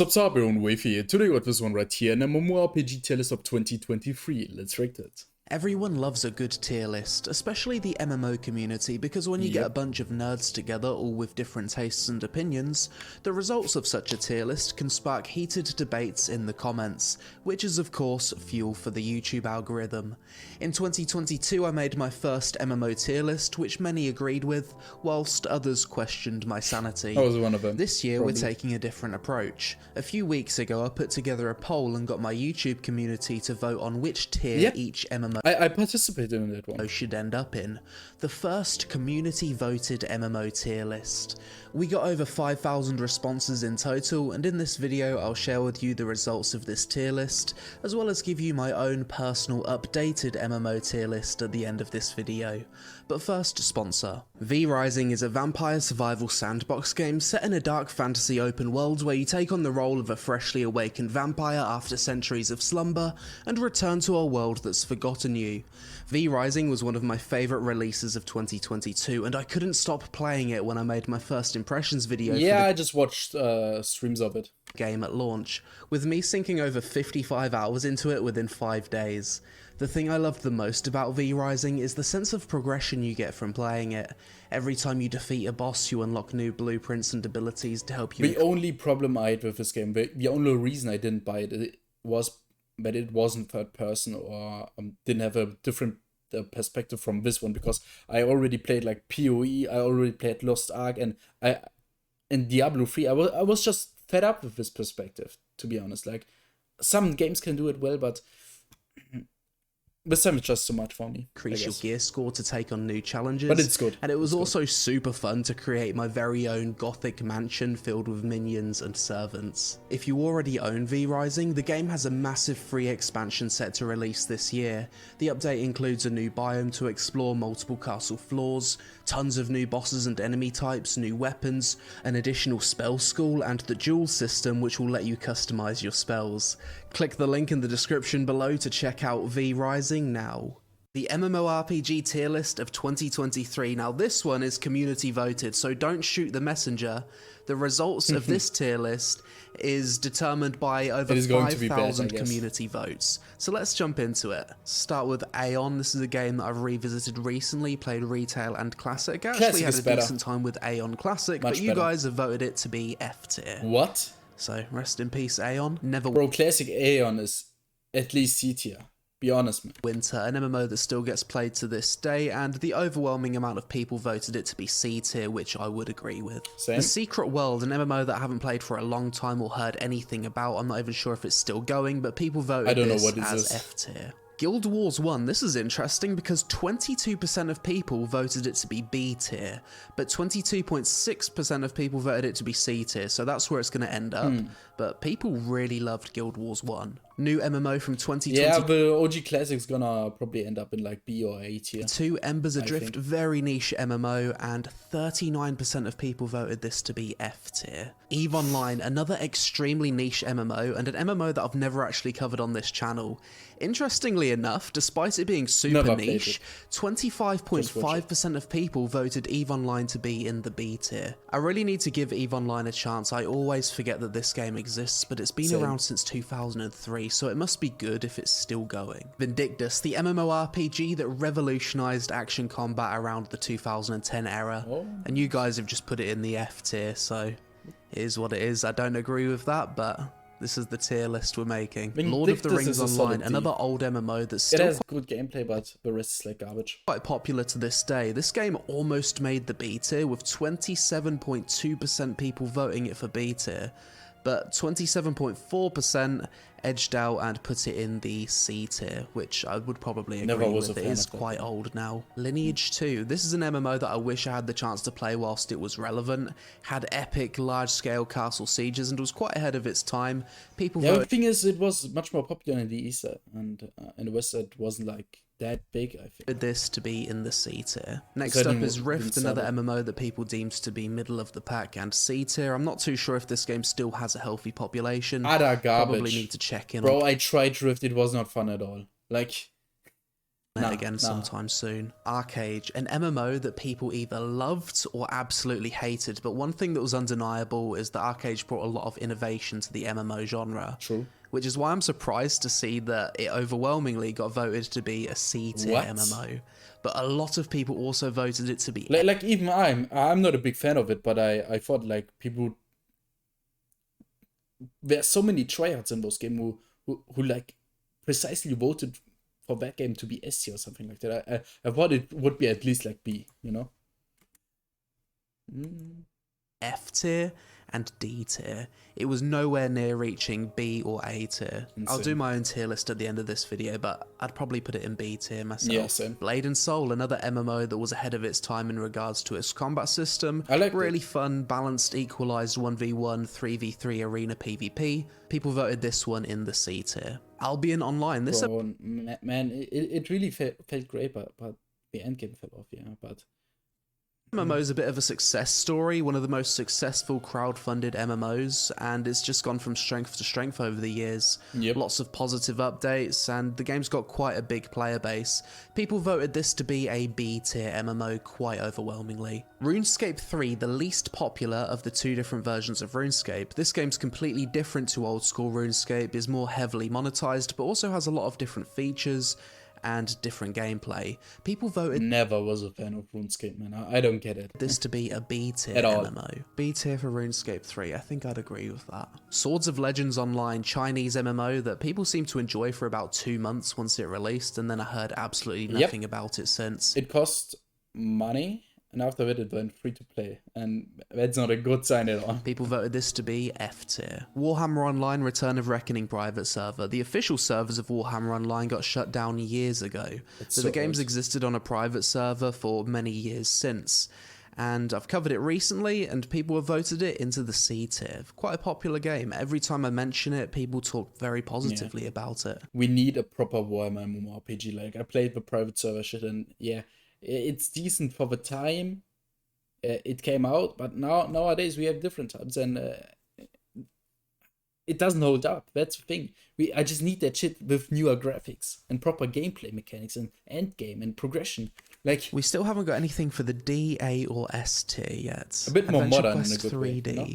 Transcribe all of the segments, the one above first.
Sup, Peon Wave here. Today we got this one right here, an MMORPG tier list of 2023. Let's rate it. Everyone loves a good tier list, especially the MMO community, because when you get a bunch of nerds together, all with different tastes and opinions, the results of such a tier list can spark heated debates in the comments, which is of course fuel for the YouTube algorithm. In 2022 I made my first MMO tier list, which many agreed with, whilst others questioned my sanity. I was one of them. This year we're taking a different approach. A few weeks ago I put together a poll and got my YouTube community to vote on which tier each MMO I participated in that one. should end up in. The first community voted MMO tier list. We got over 5,000 responses in total, and in this video I'll share with you the results of this tier list, as well as give you my own personal updated MMO tier list at the end of this video. But first, sponsor. V Rising is a vampire survival sandbox game set in a dark fantasy open world where you take on the role of a freshly awakened vampire after centuries of slumber and return to a world that's forgotten you. V Rising was one of my favourite releases of 2022, and I couldn't stop playing it when I made my first impressions video for the I just watched streams of it. Game at launch, with me sinking over 55 hours into it within 5 days. The thing I loved the most about V Rising is the sense of progression you get from playing it. Every time you defeat a boss, you unlock new blueprints and abilities to help you. The only problem I had with this game, the only reason I didn't buy it, was that it wasn't third person or didn't have a different perspective from this one, because I already played like PoE, I already played Lost Ark, and in Diablo 3, I was just fed up with this perspective, to be honest. Like, some games can do it well, but this time it's just too much for me. Increase your gear score to take on new challenges. But it's good. And it was also super fun to create my very own gothic mansion filled with minions and servants. If you already own V Rising, the game has a massive free expansion set to release this year. The update includes a new biome to explore, multiple castle floors, tons of new bosses and enemy types, new weapons, an additional spell school, and the duel system, which will let you customize your spells. Click the link in the description below to check out V Rising now. The MMORPG tier list of 2023. Now this one is community voted, so don't shoot the messenger. The results of this tier list is determined by over 5,000 community votes. So let's jump into it. Start with Aeon. This is a game that I've revisited recently, played retail and classic. I actually had a decent time with Aeon Classic, but you guys have voted it to be F tier. What? So rest in peace, Aeon. Never. Bro, classic Aeon is at least C tier. Be honest, man. Winter, an MMO that still gets played to this day, and the overwhelming amount of people voted it to be C tier, which I would agree with. Same. The Secret World, an MMO that I haven't played for a long time or heard anything about. I'm not even sure if it's still going, but people voted this as F tier. Guild Wars 1, this is interesting because 22% of people voted it to be B tier, but 22.6% of people voted it to be C tier, so that's where it's going to end up. But people really loved Guild Wars 1. New MMO from 2020. Yeah, the OG Classic's gonna probably end up in like B or A tier. 2 Embers Adrift, very niche MMO, and 39% of people voted this to be F tier. EVE Online, another extremely niche MMO, and an MMO that I've never actually covered on this channel. Interestingly enough, despite it being super niche, 25.5% of people voted EVE Online to be in the B tier. I really need to give EVE Online a chance. I always forget that this game exists, but it's been around since 2003, so it must be good if it's still going. Vindictus, the MMORPG that revolutionized action combat around the 2010 era, and you guys have just put it in the F tier, so it is what it is. I don't agree with that, but this is the tier list we're making. Lord of the Rings Online, another old MMO that's still has good gameplay, but the rest is like garbage. Quite popular to this day. This game almost made the B tier, with 27.2% people voting it for B tier, but 27.4% edged out and put it in the C tier, which I would probably agree with. It is quite old now. Lineage 2. This is an MMO that I wish I had the chance to play whilst it was relevant. Had epic, large-scale castle sieges and was quite ahead of its time. People voted. The thing is, it was much more popular in the East, and in the West it wasn't like that big, I think. This to be in the C tier. Next up is Rift, another MMO that people deemed to be middle of the pack and C tier. I'm not too sure if this game still has a healthy population. Garbage. Probably need to check in. Bro, I tried Rift, it was not fun at all. Like, again sometime soon. Arcade, an MMO that people either loved or absolutely hated, but one thing that was undeniable is that Arcade brought a lot of innovation to the MMO genre. True. Which is why I'm surprised to see that it overwhelmingly got voted to be a C-tier MMO. But a lot of people also voted it to be... Like even I'm not a big fan of it, but I thought like people... There are so many tryhards in those games who like precisely voted for that game to be S tier or something like that. I thought it would be at least like B, you know? F tier and D tier. It was nowhere near reaching B or A tier. Insane. I'll do my own tier list at the end of this video, but I'd probably put it in B tier myself. Yeah, same. Blade and Soul, another MMO that was ahead of its time in regards to its combat system. I like really fun, balanced, equalized 1v1, 3v3 arena PvP. People voted this one in the C tier. Albion Online. This man, it really felt great, but the endgame fell off, yeah, but... MMO is a bit of a success story, one of the most successful crowd-funded MMOs, and it's just gone from strength to strength over the years. Yep. Lots of positive updates, and the game's got quite a big player base. People voted this to be a B-tier MMO quite overwhelmingly. RuneScape 3, the least popular of the two different versions of RuneScape. This game's completely different to old-school RuneScape, is more heavily monetized, but also has a lot of different features and different gameplay. People voted... Never was a fan of RuneScape, man. I don't get it. This to be a B-tier MMO. B-tier for RuneScape 3, I think I'd agree with that. Swords of Legends Online, Chinese MMO that people seem to enjoy for about 2 months once it released, and then I heard absolutely nothing about it since. It cost money, and after that it went free to play, and that's not a good sign at all. People voted this to be F tier. Warhammer Online Return of Reckoning private server. The official servers of Warhammer Online got shut down years ago, but the game's existed on a private server for many years since. And I've covered it recently, and people have voted it into the C tier. Quite a popular game. Every time I mention it, people talk very positively about it. We need a proper Warhammer MMORPG. Like, I played the private server shit, and yeah, it's decent for the time it came out, but nowadays we have different times, and it doesn't hold up. That's the thing. I just need that shit with newer graphics and proper gameplay mechanics and end game and progression. Like, we still haven't got anything for the D, A, or S tier yet. A bit more modern Quest in a good 3D. way, you know?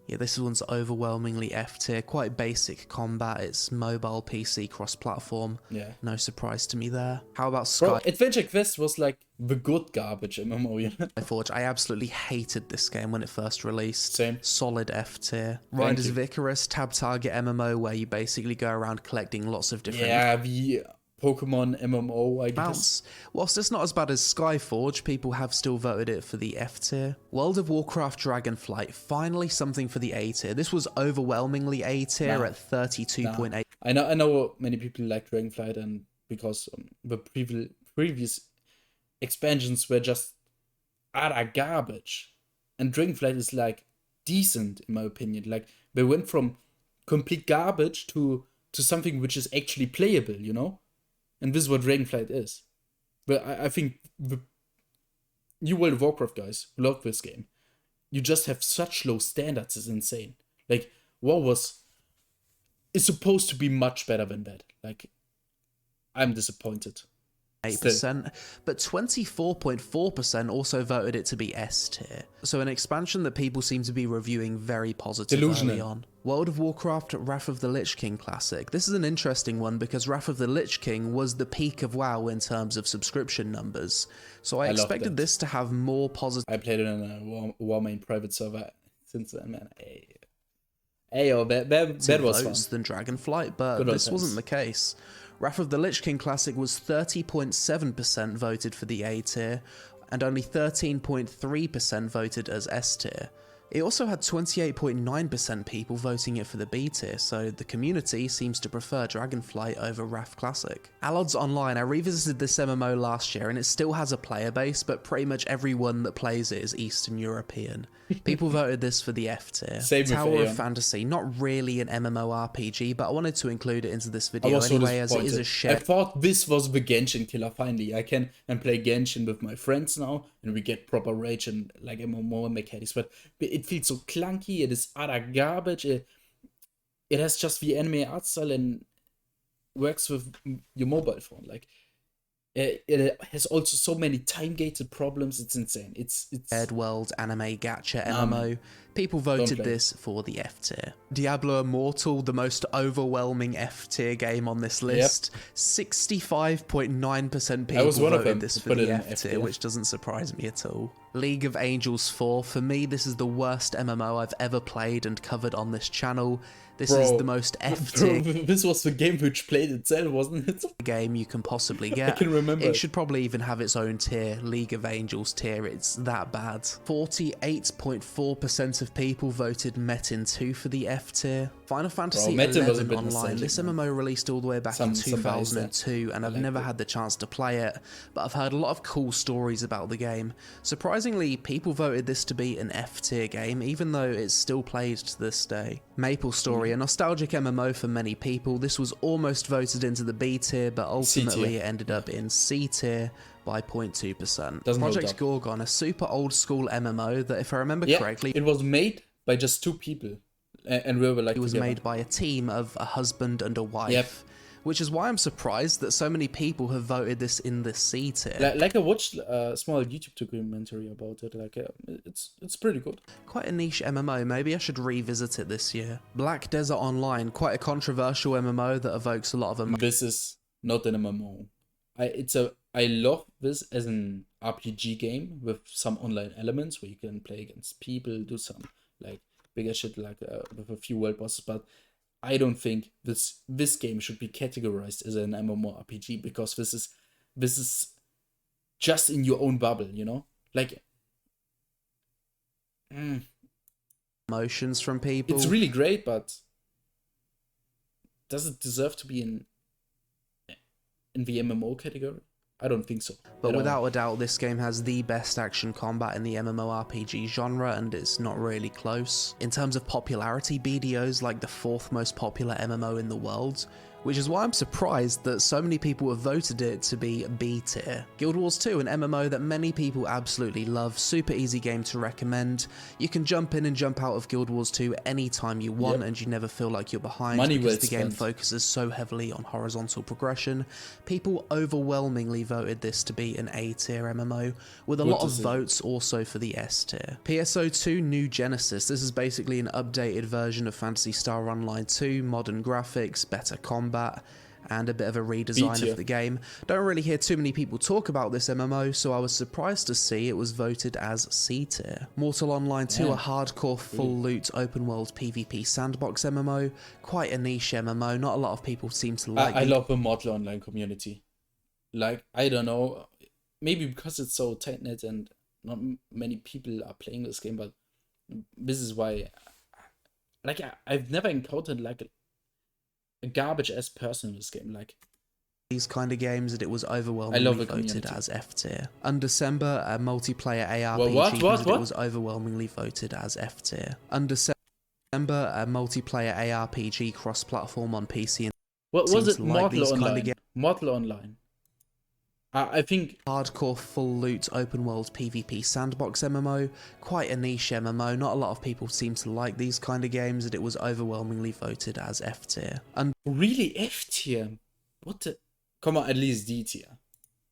Yeah, this one's overwhelmingly F tier. Quite basic combat. It's mobile, PC, cross-platform. Yeah. No surprise to me there. How about Sky? Adventure Quest was like the good garbage MMO, you know? Forge. I absolutely hated this game when it first released. Same. Solid F tier. Riders of Icarus, tab target MMO, where you basically go around collecting lots of different... Yeah, the Pokemon MMO, I guess. Whilst it's not as bad as Skyforge, people have still voted it for the F tier. World of Warcraft Dragonflight, finally something for the A tier. This was overwhelmingly A tier at 32.8. I know many people like Dragonflight, and because the previous expansions were just utter garbage, and Dragonflight is like decent in my opinion. Like, they went from complete garbage to something which is actually playable, you know? And this is what Dragonflight is. But I think you World of Warcraft guys who love this game, you just have such low standards, it's insane. Like, WoW is supposed to be much better than that. Like, I'm disappointed. 8%, but 24.4% also voted it to be S tier. So an expansion that people seem to be reviewing very positively early on. World of Warcraft Wrath of the Lich King Classic. This is an interesting one because Wrath of the Lich King was the peak of WoW in terms of subscription numbers. So I expected this to have more positive... I played it in a WoW main private server since then, man. That was fun. Than Dragonflight, but this wasn't the case. Wrath of the Lich King Classic was 30.7% voted for the A tier, and only 13.3% voted as S tier. It also had 28.9% people voting it for the B tier, so the community seems to prefer Dragonflight over Wrath Classic. Allods Online, I revisited this MMO last year and it still has a player base, but pretty much everyone that plays it is Eastern European. People voted this for the F tier. Tower of Fantasy, not really an MMORPG, but I wanted to include it into this video anyway, as it is a share. I thought this was the Genshin killer, finally. I can play Genshin with my friends now, and we get proper rage and like MMO mechanics, but it feels so clunky, it is utter garbage, it has just the anime art style and works with your mobile phone. Like, It has also so many time-gated problems. It's insane. It's World anime gacha man, MMO. People don't voted play. this for the F tier. Diablo Immortal, the most overwhelming F tier game on this list. 65.9% people was one of voted them this who for put it the in F F tier, tier. which doesn't surprise me at all. League of Angels 4, for me, this is the worst MMO I've ever played and covered on this channel. This is the most F tier This was the game which played itself, wasn't it? game you can possibly get. can remember It it. should probably even have its own tier, League of Angels tier. It's that bad. 48.4% of people voted Metin 2 for the F tier. Final Fantasy Metin was a 11 bit Online. nostalgic, This man. MMO released all the way back in Some guys, 2002, and I've liked never it. had the chance to play it, but I've heard a lot of cool stories about the game. Surprisingly, people voted this to be an F tier game, even though it's still played to this day. Maple Story, a nostalgic MMO for many people. This was almost voted into the B tier, but ultimately it ended up in C tier by 0.2%. Doesn't hold Project up. Gorgon, a super old school MMO that, if I remember Yeah, correctly, it was made by just 2 people, and we were like it was together. made by a team of a husband and a wife. Yep. Which is why I'm surprised that so many people have voted this in the C tier. Like I watched a small YouTube documentary about it. Like it's pretty good. Quite a niche MMO, maybe I should revisit it this year. Black Desert Online, quite a controversial MMO that evokes a lot of emotion. This is not an MMO. I love this as an RPG game with some online elements where you can play against people, do some like bigger shit like with a few world bosses, but I don't think this game should be categorized as an MMORPG because this is just in your own bubble, you know? Like Emotions from people. it's really great, but does it deserve to be in the MMO category? I don't think so. But without a doubt, this game has the best action combat in the MMORPG genre, and it's not really close. In terms of popularity, BDO's like the 4th most popular MMO in the world, which is why I'm surprised that so many people have voted it to be B tier. Guild Wars 2, an MMO that many people absolutely love, super easy game to recommend. You can jump in and jump out of Guild Wars 2 anytime you want, and you never feel like you're behind Money because well the game spent. focuses so heavily on horizontal progression. People overwhelmingly voted this to be an A tier MMO, with a Good lot to of see. votes also for the S tier. PSO2 New Genesis. This is basically an updated version of Phantasy Star Online 2, modern graphics, better combat, and a bit of a redesign tier. of the game. Don't really hear too many people talk about this MMO, so I was surprised to see it was voted as C tier. Mortal Online 2, Yeah. a hardcore full loot open world PvP sandbox MMO. Quite a niche MMO, not a lot of people seem to like I it. love the Mortal Online community. Like, I don't know, maybe because it's so tight-knit and not many people are playing this game, but this is why, like, I've never encountered, like, a garbage-ass person in this game. Like, These kind of games, that it was I love overwhelmingly the voted community. as F tier. Undecember, a multiplayer ARPG, What? that it was overwhelmingly voted as F tier. Undecember, a multiplayer ARPG cross-platform on PC and what was seems it? to like Mortal these kind of Online. games. Mortal Online. I think Hardcore full loot open world PvP sandbox MMO. Quite a niche MMO, not a lot of people seem to like these kind of games, that it was overwhelmingly voted as F tier. really F tier. What the? Come on, at least D tier.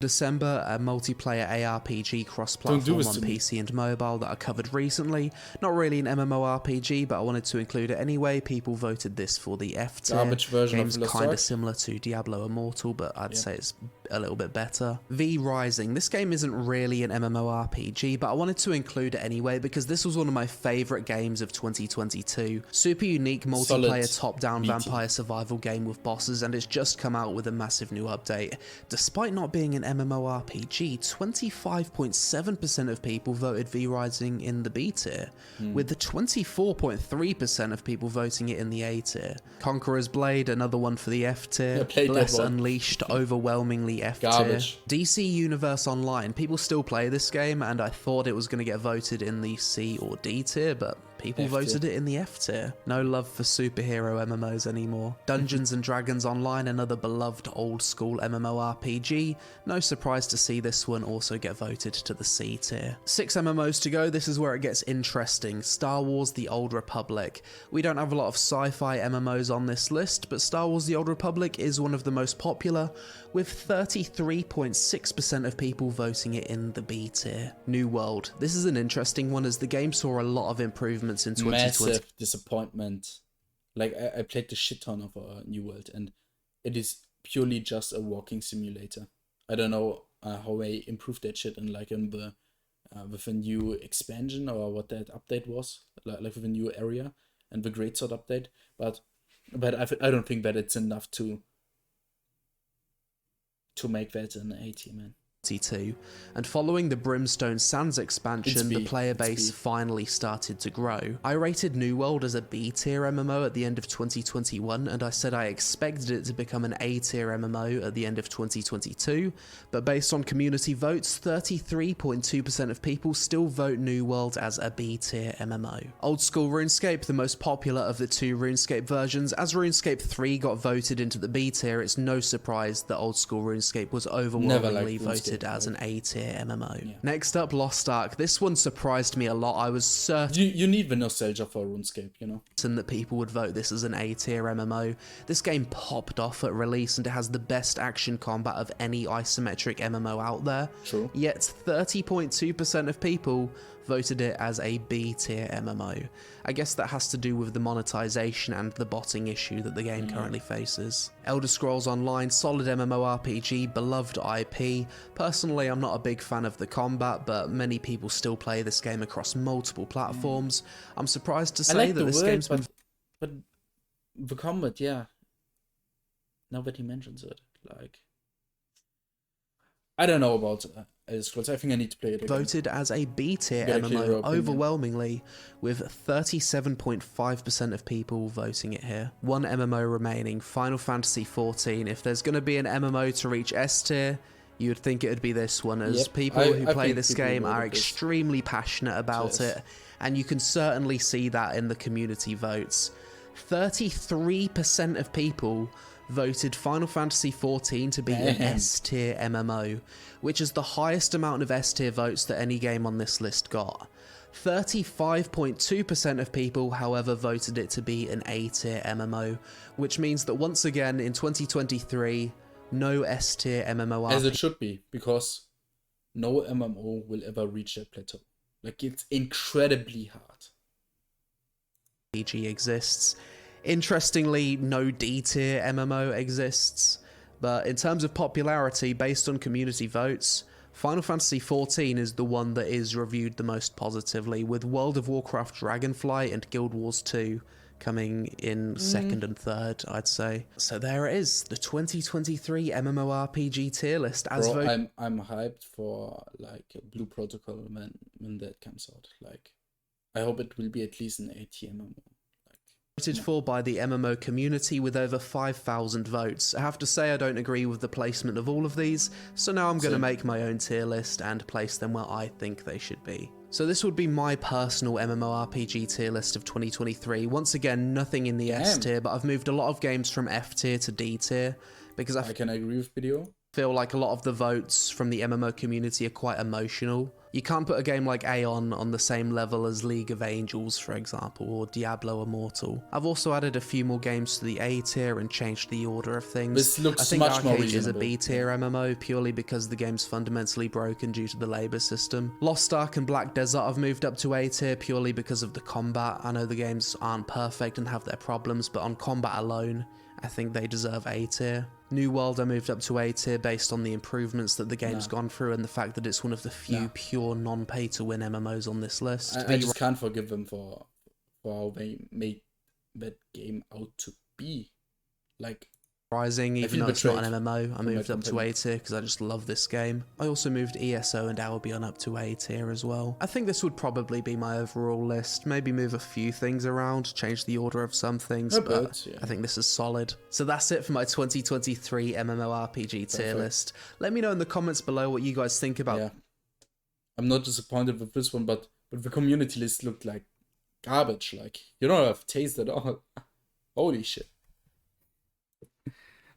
December, a multiplayer ARPG Don't do cross-platform this on to me. PC and mobile that I covered recently. Not really an MMORPG, but I wanted to include it anyway. People voted this for the F tier. Garbage version of Game's Lost kind Ark. of similar to Diablo Immortal, but I'd say it's a little bit better. V Rising. This game isn't really an MMORPG, but I wanted to include it anyway because this was one of my favourite games of 2022. Super unique multiplayer Solid top-down BT. vampire survival game with bosses, and it's just come out with a massive new update. Despite not being an MMORPG, 25.7% of people voted V Rising in the B tier, with the 24.3% of people voting it in the A tier. Conqueror's Blade, another one for the F tier. Yeah, played that Bless one. Unleashed, overwhelmingly F tier. Garbage. DC Universe Online, people still play this game, and I thought it was going to get voted in the C or D tier, but People F tier. voted it in the F tier. No love for superhero MMOs anymore. Dungeons and Dragons Online, another beloved old school MMORPG. No surprise to see this one also get voted to the C tier. 6 MMOs to go, this is where it gets interesting. Star Wars The Old Republic. We don't have a lot of sci-fi MMOs on this list, but Star Wars The Old Republic is one of the most popular, with 33.6% of people voting it in the B tier. New World. This is an interesting one as the game saw a lot of improvements in 2020. Massive disappointment. Like, I played the shit ton of New World, and it is purely just a walking simulator. I don't know how they improved that shit in the with a new expansion or what that update was, like with a new area and the Great Sword update, but I don't think that it's enough to make that an A tier, man. And following the Brimstone Sands expansion, the player base finally started to grow. I rated New World as a B tier MMO at the end of 2021, and I said I expected it to become an A tier MMO at the end of 2022, but based on community votes, 33.2% of people still vote New World as a B tier MMO. Old School RuneScape, the most popular of the 2 RuneScape versions, as RuneScape 3 got voted into the B tier, it's no surprise that Old School RuneScape was overwhelmingly voted as an A tier MMO. Yeah. Next up, Lost Ark. This one surprised me a lot. I was certain You need the nostalgia for RuneScape, you know? that people would vote this as an A tier MMO. This game popped off at release and it has the best action combat of any isometric MMO out there. True. Yet 30.2% of people voted it as a B tier MMO. I guess that has to do with the monetization and the botting issue that the game currently faces. Elder Scrolls Online, solid MMORPG, beloved IP. Personally, I'm not a big fan of the combat, but many people still play this game across multiple platforms. I'm surprised to say that this game's been... But the combat, yeah. Now that he mentions it, like... I don't know about Elder Scrolls. I think I need to play it again. Voted as a B tier MMO overwhelmingly, with 37.5% of people voting it here. 1 MMO remaining, Final Fantasy XIV. If there's going to be an MMO to reach S tier, you would think it would be this one, as people who play this game are extremely passionate about it, and you can certainly see that in the community votes. 33% of people voted Final Fantasy XIV to be an S tier MMO, which is the highest amount of S tier votes that any game on this list got. 35.2% of people, however, voted it to be an A tier MMO, which means that once again in 2023, no S tier MMO. As it should be, because no MMO will ever reach that plateau. Like, it's incredibly hard. RPG exists. Interestingly, no D tier MMO exists, but in terms of popularity, based on community votes, Final Fantasy XIV is the one that is reviewed the most positively, with World of Warcraft Dragonflight and Guild Wars 2 coming in second and third, I'd say. So there it is, the 2023 MMORPG tier list. I'm hyped for like Blue Protocol when that comes out. Like, I hope it will be at least an A tier MMO. Voted for by the MMO community with over 5,000 votes. I have to say I don't agree with the placement of all of these, so now I'm going to make my own tier list and place them where I think they should be. So this would be my personal MMORPG tier list of 2023. Once again, nothing in the S tier, but I've moved a lot of games from F tier to D tier, because I can agree with video. Feel like a lot of the votes from the MMO community are quite emotional. You can't put a game like Aeon on the same level as League of Angels, for example, or Diablo Immortal. I've also added a few more games to the A tier and changed the order of things. This looks I think much more Arcade is a reasonable. B tier MMO purely because the game's fundamentally broken due to the labour system. Lost Ark and Black Desert I've moved up to A tier purely because of the combat. I know the games aren't perfect and have their problems, but on combat alone, I think they deserve A tier. New World I moved up to A tier based on the improvements that the game's gone through and the fact that it's one of the few pure non-pay-to-win MMOs on this list. I just can't forgive them for how they made that game out to be. Like, Rising, even though it's not an MMO, I moved up to A tier because I just love this game. I also moved ESO and Albion up to A tier as well. I think this would probably be my overall list. Maybe move a few things around, change the order of some things, but I think this is solid. So that's it for my 2023 MMORPG tier list. Let me know in the comments below what you guys think about. I'm not disappointed with this one, but the community list looked like garbage. Like, you don't have taste at all. Holy shit.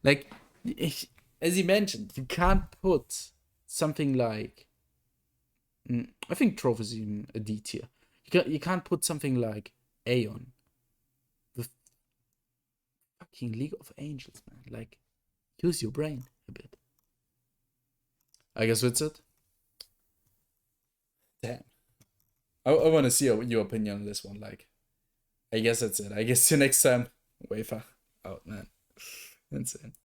Like, as you mentioned, you can't put something like. I think Trove is even a D tier. You can't put something like Aeon with fucking League of Angels, man. Like, use your brain a bit. I guess that's it. Damn. I want to see your opinion on this one. Like, I guess that's it. I guess see you next time. Wafer out, man. Insane.